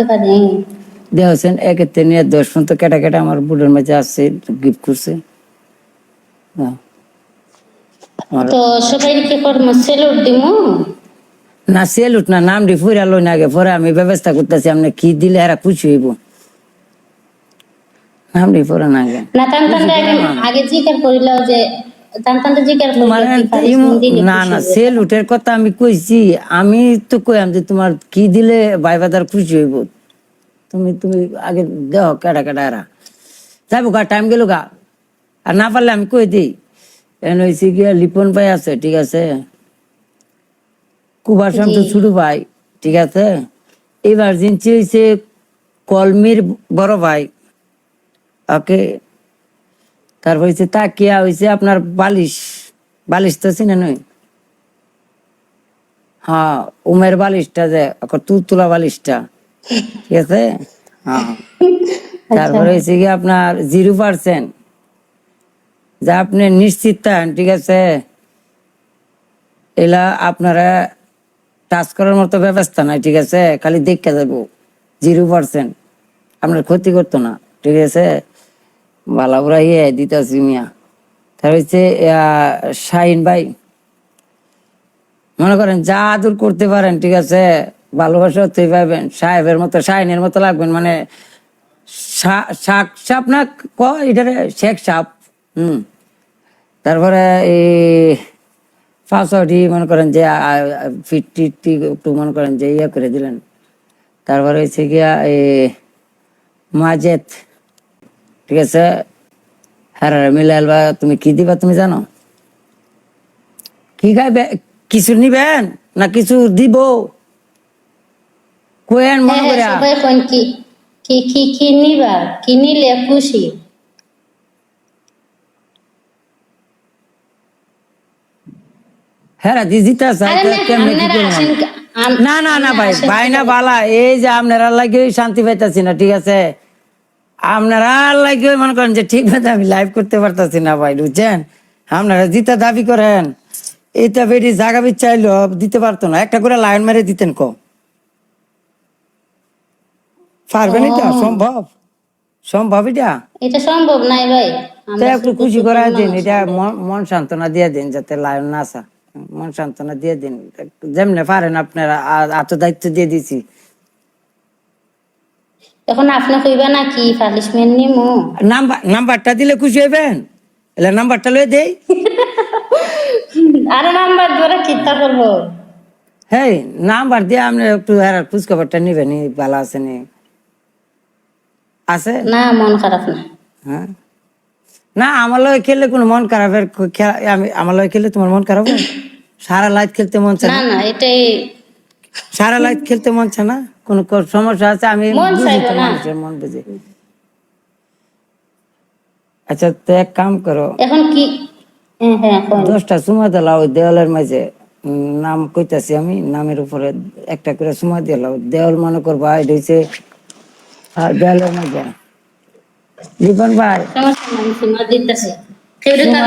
জানতে পারি? দেখছেন 1 থেকে নিয়ে 10 পর্যন্ত কেটা কেটা আমার বুড়ের মাঝে আসছে, গিফট করছে। তো সবাই কি করবো, সেলুট দিমু? না সেলুট না, নাম ডি ফুরা লই না আগে, পরে আমি ব্যবস্থা করতেছি। আপনি কি দিলে এরা খুশি হইব, নাম ডি ফুরা না আগে। না তান্তানটা আগে জিজ্ঞাসা করিলাও যে তান্তানটা জিজ্ঞাসা তোমার করিলাও কি পানিশমেন্ট দিলে না খুশি না হইবে? সেলুটের কথা আমি কইছি, আমি তো কইলাম যে তোমার কি দিলে ভাই বাদার খুশি হইব। তুমি তুমি আগে দেহ কেডা কেডা এরা যাইব গা, টাইম গেল গা। আর না পারলে আমি কই দিই, এন হয়েছে গিয়া লিপন ভাই আছে, ঠিক আছে, কুবাসন তো ছোট ভাই, ঠিক আছে, ইমার্জেন্সি হয়েছে কলমির বড় ভাই, ওকে। তারপর হয়েছে তাকিয়া, হয়েছে আপনার বালিশ, বালিশ তো চিনে নই, হ্যাঁ উমের বালিশটা যে তুলতুলা বালিশটা, ঠিক আছে, হ্যাঁ। তারপরে হয়েছে কি আপনার 0% যা আপনি নিশ্চিত থাকেন, ঠিক আছে, এলা আপনারা টাচ করার মতো ব্যবস্থা নাই, ঠিক আছে, খালি দেখে যাবো। 0% আপনার ক্ষতি করতো না, ঠিক আছে, ভালো বুড়া ইয়ে দিতেছি মিয়া। তার হচ্ছে শাহিন ভাই, মনে করেন যা আদর করতে পারেন, ঠিক আছে, ভালোবাসা হতেই পারবেন, সাহেবের মতো শাহিনের মতো লাগবেন, মানে শাক সাপ না এটারে শেখ সাপ। তারপরে এই পাঁচটি মনে করেন যে ফিটটি একটু মনে করেন যে ইয়ে করে দিলেন। তারপরে হচ্ছে গিয়া মাজেদ, ঠিক আছে, হ্যাঁ মিলাইলবা। তুমি কি দিবা তুমি জানো? কি খাইবে? কিছু নিবেন না কিছু দিব? কোয়েন মনে করে সবাই কোন কি কি কি কি নিবা, কি নিলে খুশি? হ্যাঁ দিজিতা চাই কেমনে কি করবো? না না না ভাই, ভাই না বালা, এই যে আপনারা লাগে শান্তি পাইতাছি না, ঠিক আছে, আপনারা লাগে মনে করেন যে ঠিক মতো আমি লাইভ করতে পারতাছি না ভাই, বুঝছেন? আপনারা জিতা দাবি করেন, এইটা বেরি জায়গা চাইলো দিতে পারতো না, একটা করে লাইন মেরে দিতেন ক পারবেন? এটা সম্ভব? সম্ভব এটা? এটা সম্ভব নাই ভাই। একটু খুশি করা দিন, এটা মন সান্ত্বনা দিয়ে দিন, যাতে লায়ন না আসা, মন সান্ত্বনা দিয়ে দিন যেমনে পারেন আপনারা। এত দায়িত্ব দিয়ে দিছি, এখন আপনি কইবা না কি পানিশমেন্ট নিমু? নাম্বারটা দিলে খুশি হইবেন, এলে নাম্বারটা লয়ে দেই। আরে নাম্বার ধরে কিতা করবো? হ্যাঁ নাম্বার দিয়ে আপনি একটু খোঁজ খবরটা নিবেন, ভালো আছে নি আছে না, মন খারাপ না। হ্যাঁ না, আমার লগে খেললে কোনো মন খারাপের আমি আমার লগে খেললে তোমার মন খারাপ হয়? সারা লাইট খেলতে মন চায় না না? না, এটাই সারা লাইট খেলতে মন চায় না? কোনো সমস্যা আছে? আমি মন বুঝি চাইবে তো, না। মানুষের মন বুঝি। আচ্ছা তো এক কাম করো, এখন কি? হ্যাঁ 10টা সুমা দিলাও ওই দেওয়ালের মাঝে, নাম কইতাছি আমি, নামের উপরে একটা করে সুমা দিলাও, দেওয়াল মনে করবা এটা হচ্ছে দেওয়ালের মাঝে। লিপন ভাই সমস্যা নাই, দিতেছে। সুমা